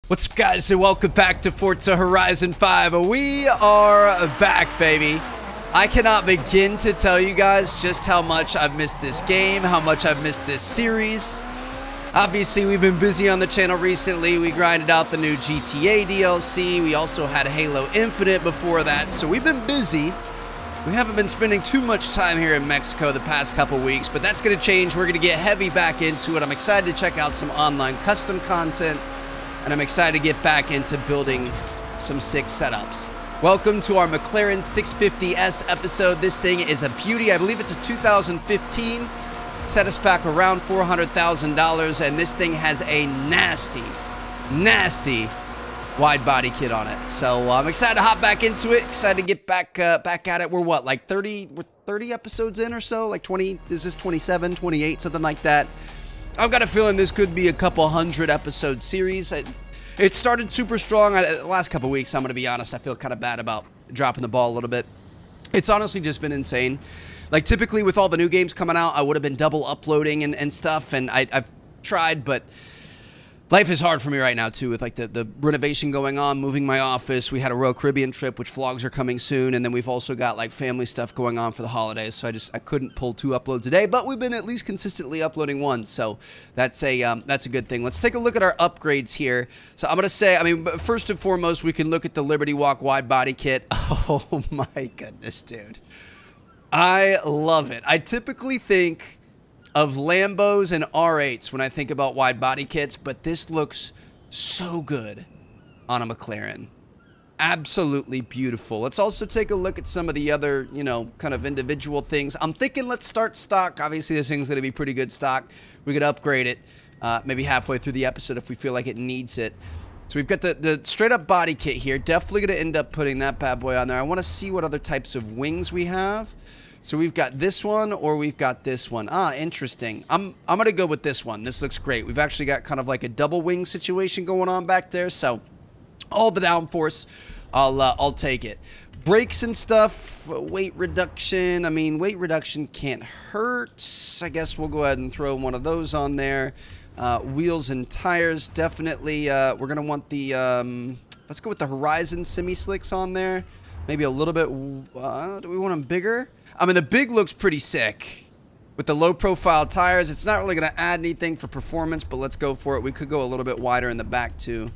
What's up, guys, and welcome back to Forza Horizon 5. We are back, baby. I cannot begin to tell you guys just how much I've missed this game, how much I've missed this series. Obviously, we've been busy on the channel recently. We grinded out the new GTA DLC. We also had Halo Infinite before that, so we've been busy. We haven't been spending too much time here in Mexico the past couple weeks, but that's going to change. We're going to get heavy back into it. I'm excited to check out some online custom content. And I'm excited to get back into building some sick setups. Welcome to our McLaren 650S episode. This thing is a beauty. I believe it's a 2015. Set us back around $400,000, and this thing has a nasty, nasty wide body kit on it. So I'm excited to hop back into it. Excited to get back at it. We're what, like 30 episodes in or so? Like 20, is this 27, 28, something like that? I've got a feeling this could be a couple hundred episode series. It started super strong. The last couple weeks, I'm going to be honest, I feel kind of bad about dropping the ball a little bit. It's honestly just been insane. Like, typically with all the new games coming out, I would have been double uploading and stuff, and I've tried, but life is hard for me right now, too, with like the renovation going on, moving my office. We had a Royal Caribbean trip, which vlogs are coming soon, and then we've also got like family stuff going on for the holidays, so I couldn't pull 2 uploads a day, but we've been at least consistently uploading one, so that's a good thing. Let's take a look at our upgrades here. So I'm gonna say, I mean, first and foremost, we can look at the Liberty Walk wide body kit. Oh my goodness, dude, I love it. I typically think of Lambos and R8s when I think about wide body kits, but this looks so good on a McLaren. Absolutely beautiful. Let's also take a look at some of the other, you know, kind of individual things. I'm thinking let's start stock. Obviously, this thing's going to be pretty good stock. We could upgrade it maybe halfway through the episode if we feel like it needs it. So we've got the straight up body kit here. Definitely going to end up putting that bad boy on there. I want to see what other types of wings we have. So we've got this one, or we've got this one. Ah, interesting. I'm gonna go with this one. This looks great. We've actually got kind of like a double wing situation going on back there. So all the downforce, I'll take it. Brakes and stuff, weight reduction. I mean, weight reduction can't hurt. I guess we'll go ahead and throw one of those on there. Wheels and tires, definitely. We're gonna want the let's go with the Horizon semi-slicks on there. Maybe a little bit. Do we want them bigger? I mean, the big looks pretty sick with the low profile tires. It's not really going to add anything for performance, but let's go for it. We could go a little bit wider in the back too.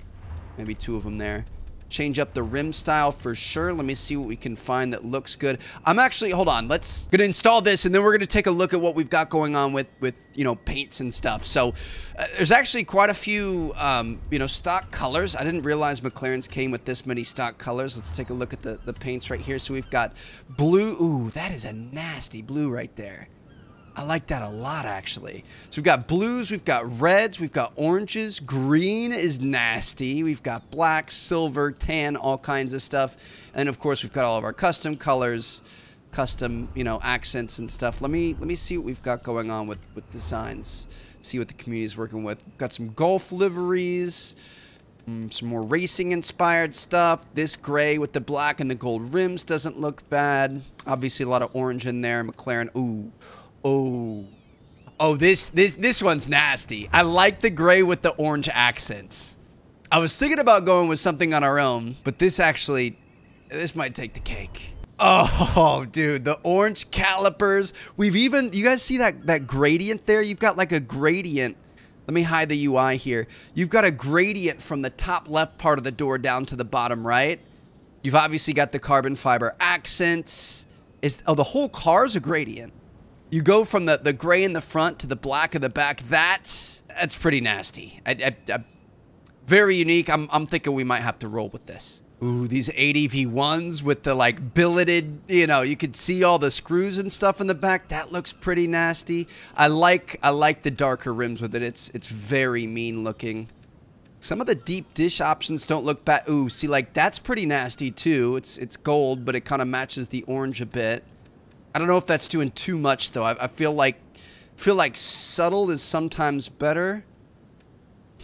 Maybe 2 of them there. Change up the rim style for sure. Let me see what we can find that looks good. I'm actually, hold on, let's gonna install this, and then we're gonna take a look at what we've got going on with you know, paints and stuff. So there's actually quite a few you know, stock colors. I didn't realize McLaren's came with this many stock colors. Let's take a look at the paints right here. So we've got blue. Ooh, that is a nasty blue right there. I like that a lot, actually. So we've got blues, we've got reds, we've got oranges. Green is nasty. We've got black, silver, tan, all kinds of stuff. And of course, we've got all of our custom colors, custom, you know, accents and stuff. Let me see what we've got going on with designs. See what the community is working with. We've got some Golf liveries, some more racing-inspired stuff. This gray with the black and the gold rims doesn't look bad. Obviously, a lot of orange in there. McLaren, ooh. Oh, this one's nasty. I like the gray with the orange accents. I was thinking about going with something on our own, but this might take the cake. Oh, dude, the orange calipers. You guys see that gradient there? You've got like a gradient. Let me hide the UI here. You've got a gradient from the top left part of the door down to the bottom right. You've obviously got the carbon fiber accents. The whole car's a gradient. You go from the gray in the front to the black in the back. That's pretty nasty. Very unique. I'm thinking we might have to roll with this. Ooh, these 8EV1s with the like billeted, you know, you could see all the screws and stuff in the back. That looks pretty nasty. I like the darker rims with it. It's very mean looking. Some of the deep dish options don't look bad. Ooh, see, like that's pretty nasty too. It's gold, but it kind of matches the orange a bit. I don't know if that's doing too much though. I feel like subtle is sometimes better.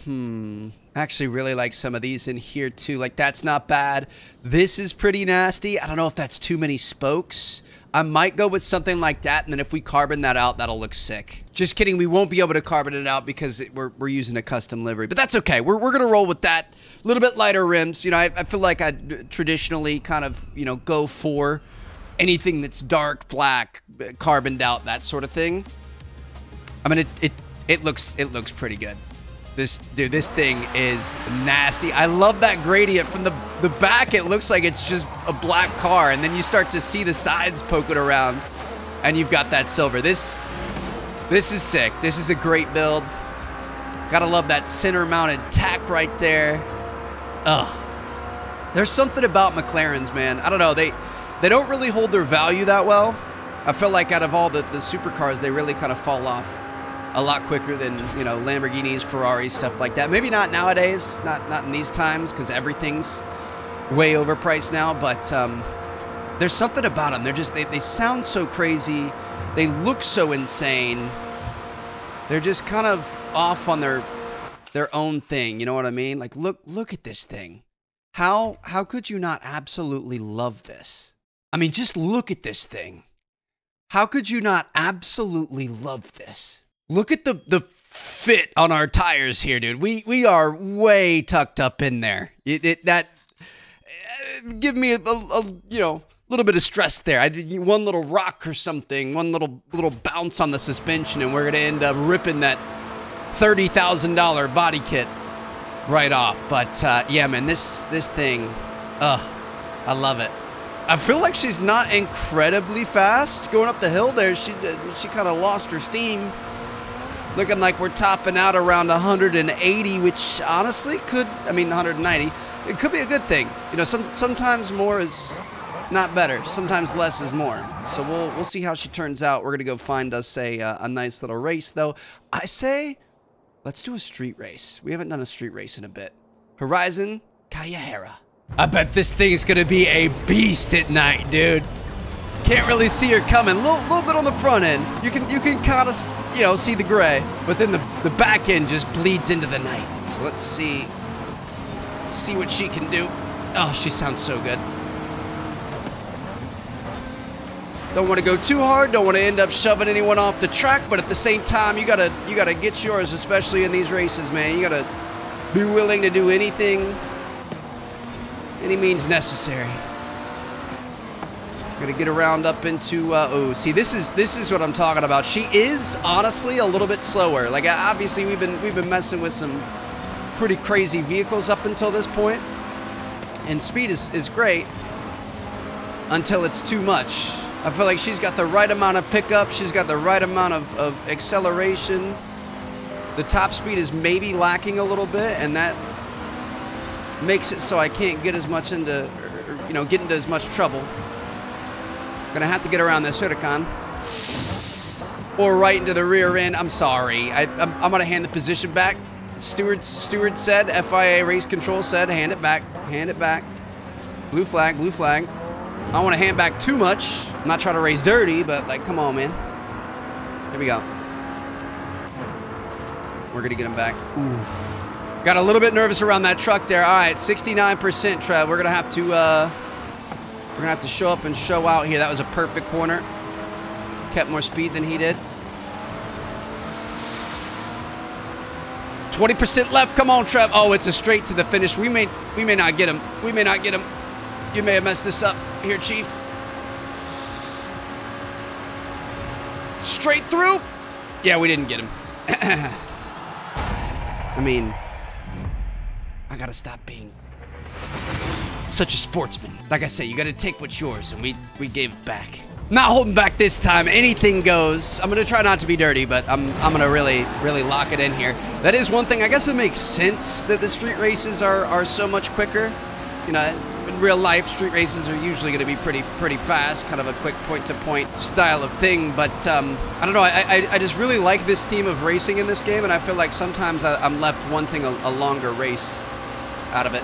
I actually really like some of these in here too. Like that's not bad. This is pretty nasty. I don't know if that's too many spokes. I might go with something like that, and then if we carbon that out, that'll look sick. Just kidding, we won't be able to carbon it out because we're using a custom livery, but that's okay. We're gonna roll with that. A little bit lighter rims. You know, I feel like I traditionally kind of, you know, go for anything that's dark, black, carboned out, that sort of thing. I mean, it looks pretty good. This thing is nasty. I love that gradient from the back. It looks like it's just a black car, and then you start to see the sides poking around, and you've got that silver. This is sick. This is a great build. Gotta love that center mounted tack right there. Ugh. There's something about McLarens, man. I don't know. They don't really hold their value that well. I feel like out of all the supercars, they really kind of fall off a lot quicker than, you know, Lamborghinis, Ferraris, stuff like that. Maybe not nowadays, not in these times, because everything's way overpriced now, but there's something about them. They're just, they sound so crazy. They look so insane. They're just kind of off on their own thing, you know what I mean? Like, look at this thing. How could you not absolutely love this? I mean, just look at this thing. How could you not absolutely love this? Look at the fit on our tires here, dude. We are way tucked up in there. Give me a you know, little bit of stress there. One little rock or something, one little bounce on the suspension, and we're gonna end up ripping that $30,000 body kit right off. But yeah, man, this thing, I love it. I feel like she's not incredibly fast going up the hill there. She kind of lost her steam. Looking like we're topping out around 180, which honestly could, I mean 190, it could be a good thing. You know, sometimes more is not better. Sometimes less is more. So we'll see how she turns out. We're gonna go find us a nice little race, though. I say, let's do a street race. We haven't done a street race in a bit. Horizon Callejera. I bet this thing's gonna be a beast at night, dude. Can't really see her coming. Little bit on the front end. You can kind of, you know, see the gray, but then the back end just bleeds into the night. So let's see what she can do. Oh, she sounds so good. Don't want to go too hard. Don't want to end up shoving anyone off the track, but at the same time, you gotta get yours, especially in these races, man. You gotta be willing to do anything, any means necessary. Gonna get around up into, oh, see, this is what I'm talking about. She is honestly a little bit slower. Like, obviously we've been messing with some pretty crazy vehicles up until this point, and speed is great until it's too much. I feel like she's got the right amount of pickup. She's got the right amount of acceleration. The top speed is maybe lacking a little bit, and that makes it so I can't get as much into, you know, get into as much trouble. Gonna have to get around this Huracan, or right into the rear end. I'm sorry. I'm gonna hand the position back. Steward said, FIA race control said, hand it back, hand it back. Blue flag, blue flag. I don't want to hand back too much. I'm not trying to race dirty, but like, come on, man. Here we go. We're gonna get him back. Ooh. Got a little bit nervous around that truck there. All right, 69%, Trev. We're gonna have to show up and show out here. That was a perfect corner. Kept more speed than he did. 20% left. Come on, Trev. Oh, it's a straight to the finish. We may not get him. We may not get him. You may have messed this up here, Chief. Straight through. Yeah, we didn't get him. I mean, I gotta stop being such a sportsman. Like I said, you gotta take what's yours, and we gave it back. Not holding back this time. Anything goes. I'm gonna try not to be dirty, but I'm gonna really lock it in here. That is one thing. I guess it makes sense that the street races are so much quicker. You know, in real life, street races are usually gonna be pretty fast, kind of a quick point-to-point style of thing. But I don't know. I just really like this theme of racing in this game, and I feel like sometimes I'm left wanting a longer race out of it.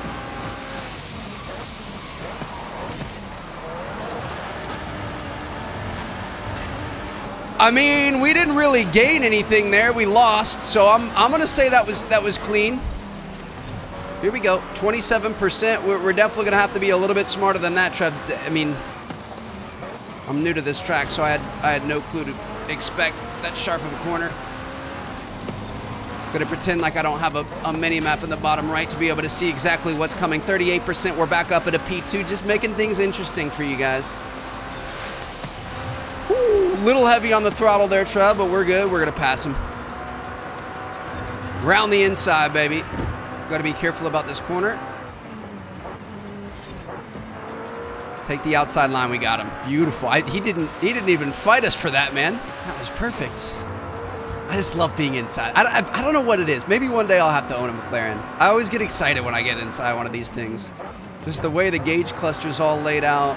I mean, we didn't really gain anything there. We lost, so I'm gonna say that was clean. Here we go, 27%. We're definitely gonna have to be a little bit smarter than that, Trev. I mean, I'm new to this track, so I had no clue to expect that sharp of a corner. Gonna pretend like I don't have a mini map in the bottom right to be able to see exactly what's coming. 38%, we're back up at a P2, just making things interesting for you guys. Woo, little heavy on the throttle there, Trev, but we're good. We're gonna pass him. Round the inside, baby. Gotta be careful about this corner. Take the outside line, we got him. Beautiful. He didn't even fight us for that, man. That was perfect. I just love being inside. I don't know what it is. Maybe one day I'll have to own a McLaren. I always get excited when I get inside one of these things. Just the way the gauge cluster's all laid out.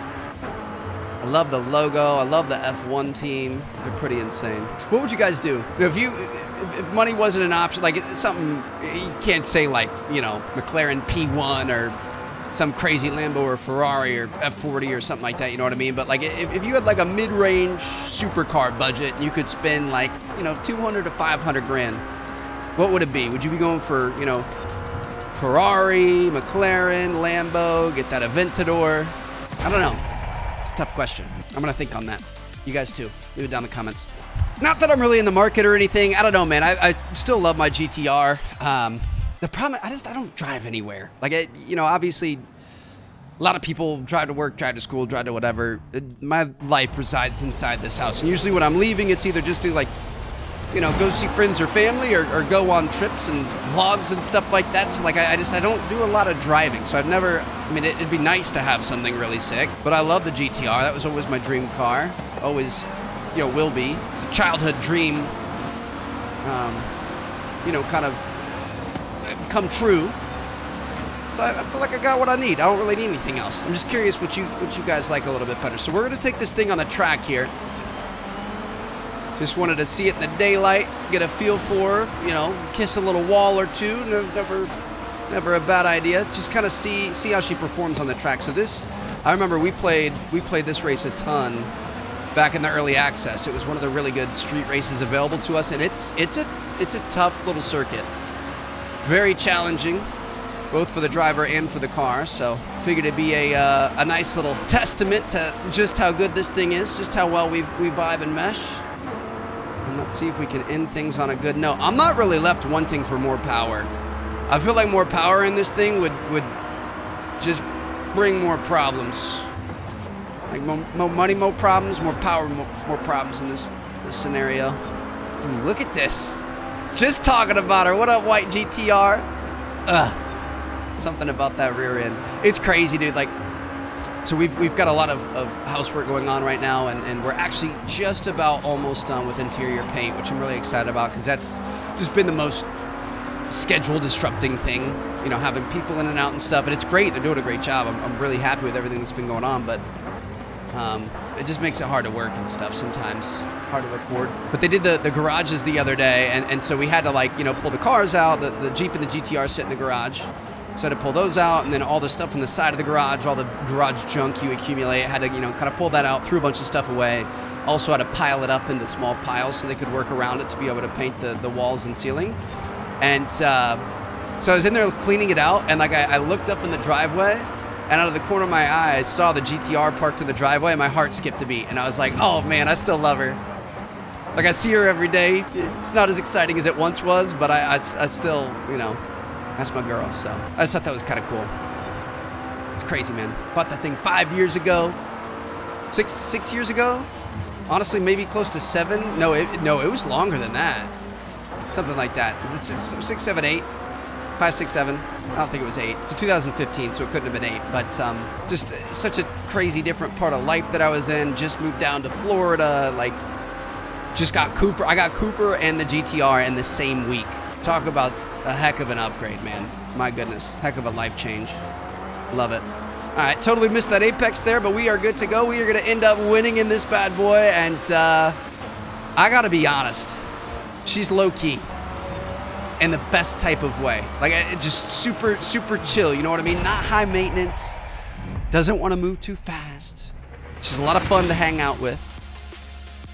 I love the logo. I love the F1 team. They're pretty insane. What would you guys do? You know, if money wasn't an option, like it's something, you can't say like, you know, McLaren P1 or some crazy Lambo or Ferrari or F40 or something like that, you know what I mean? But like if you had like a mid-range supercar budget and you could spend like, you know, 200 to 500 grand, what would it be? Would you be going for, you know, Ferrari, McLaren, Lambo, get that Aventador? I don't know. It's a tough question. I'm gonna think on that. You guys too. Leave it down in the comments. Not that I'm really in the market or anything. I don't know, man. I still love my GTR. The problem, I don't drive anywhere. Like, you know, obviously, a lot of people drive to work, drive to school, drive to whatever. My life resides inside this house. And usually when I'm leaving, it's either just to, like, you know, go see friends or family or go on trips and vlogs and stuff like that. So, like, I don't do a lot of driving. So I've never, I mean, it'd be nice to have something really sick. But I love the GTR. That was always my dream car. Always, you know, will be. It's a childhood dream, you know, kind of come true. So I feel like I got what I need. I don't really need anything else. I'm just curious what you guys like a little bit better. So we're gonna take this thing on the track here. Just wanted to see it in the daylight, get a feel for, you know, kiss a little wall or two. Never a bad idea. Just kind of see how she performs on the track. So this, I remember we played this race a ton back in the early access. It was one of the really good street races available to us, and it's a tough little circuit. Very challenging, both for the driver and for the car. So figured it'd be a nice little testament to just how good this thing is, just how well we vibe and mesh. And let's see if we can end things on a good note. I'm not really left wanting for more power. I feel like more power in this thing would just bring more problems. Like more money, more problems, more power, more problems in this scenario. Ooh, look at this. Just talking about her. What up, white GTR? Something about that rear end. It's crazy, dude. Like, so we've got a lot of housework going on right now, and we're actually just about almost done with interior paint, which I'm really excited about because that's just been the most schedule disrupting thing. You know, having people in and out and stuff, and it's great. They're doing a great job. I'm really happy with everything that's been going on, but it just makes it hard to work and stuff sometimes. Hard to record. But they did the garages the other day, and so we had to, like, you know, pull the cars out. The Jeep and the GTR sit in the garage, so I had to pull those out, and then all the stuff on the side of the garage, all the garage junk you accumulate, had to, you know, kind of pull that out, threw a bunch of stuff away. Also had to pile it up into small piles so they could work around it to be able to paint the walls and ceiling. And so I was in there cleaning it out, and like I looked up in the driveway, and out of the corner of my eye, I saw the GTR parked in the driveway, and my heart skipped a beat. And I was like, oh man, I still love her. Like, I see her every day. It's not as exciting as it once was, but I still, you know, that's my girl. So I just thought that was kind of cool. It's crazy, man. Bought that thing 5 years ago. Six years ago? Honestly, maybe close to 7. No, it was longer than that. Something like that. It was 6, 7, 8. 5, 6, 7. I don't think it was 8. It's 2015, so it couldn't have been 8. But just such a crazy different part of life that I was in. Just moved down to Florida. Like, just got Cooper. I got Cooper and the GTR in the same week. Talk about a heck of an upgrade, man. My goodness. Heck of a life change. Love it. All right, totally missed that apex there, but we are good to go. We are going to end up winning in this bad boy. And I got to be honest. She's low-key. In the best type of way. Like, just super chill, you know what I mean? Not high maintenance. Doesn't want to move too fast. She's a lot of fun to hang out with.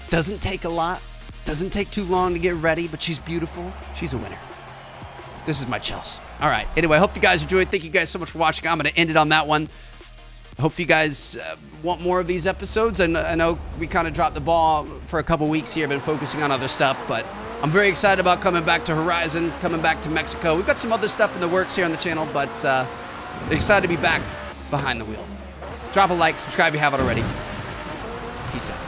Doesn't take a lot. Doesn't take too long to get ready, but she's beautiful. She's a winner. This is my Chels. All right. Anyway, I hope you guys enjoyed. Thank you guys so much for watching. I'm going to end it on that one. Hope you guys want more of these episodes. And I know we kind of dropped the ball for a couple weeks here, been focusing on other stuff, but I'm very excited about coming back to Horizon, coming back to Mexico. We've got some other stuff in the works here on the channel, but excited to be back behind the wheel. Drop a like, subscribe if you haven't already. Peace out.